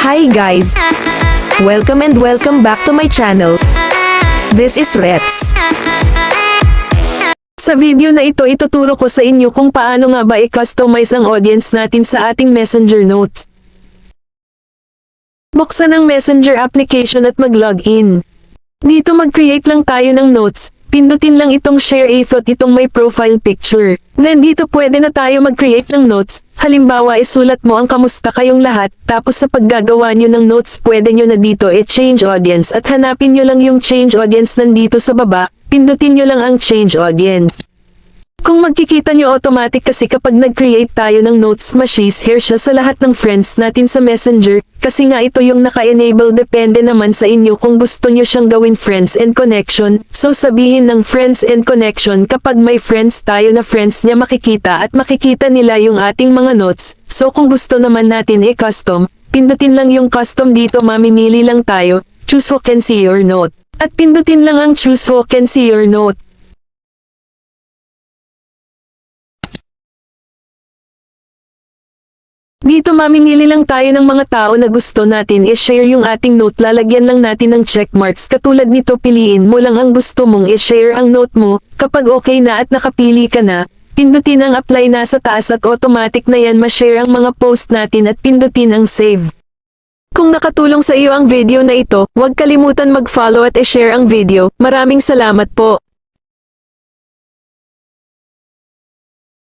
Hi guys! Welcome and welcome back to my channel. This is Rets. Sa video na ito ituturo ko sa inyo kung paano nga ba i-customize ang audience natin sa ating Messenger Notes. Buksan ang Messenger application at mag-login. Dito mag-create lang tayo ng notes. Pindutin lang itong share a thought, itong may profile picture. Then dito pwede na tayo mag-create ng notes. Halimbawa isulat mo ang kamusta kayong lahat, tapos sa paggagawa nyo ng notes pwede nyo na dito i-change audience at hanapin nyo lang yung change audience nandito sa baba, pindutin nyo lang ang change audience. Kung magkikita nyo automatic kasi kapag nag-create tayo ng notes ma-share siya sa lahat ng friends natin sa Messenger, kasi nga ito yung naka-enable, depende naman sa inyo kung gusto nyo siyang gawin friends and connection. So sabihin ng friends and connection, kapag may friends tayo na friends niya makikita at makikita nila yung ating mga notes. So kung gusto naman natin i-custom, pindutin lang yung custom dito, mamimili lang tayo, choose who can see your note. At pindutin lang ang choose who can see your note. Dito mamimili lang tayo ng mga tao na gusto natin i-share yung ating note, lalagyan lang natin ng checkmarks. Katulad nito, piliin mo lang ang gusto mong i-share ang note mo. Kapag okay na at nakapili ka na, pindutin ang apply na sa taas at automatic na yan ma-share ang mga post natin at pindutin ang save. Kung nakatulong sa iyo ang video na ito, huwag kalimutan mag-follow at i-share ang video. Maraming salamat po.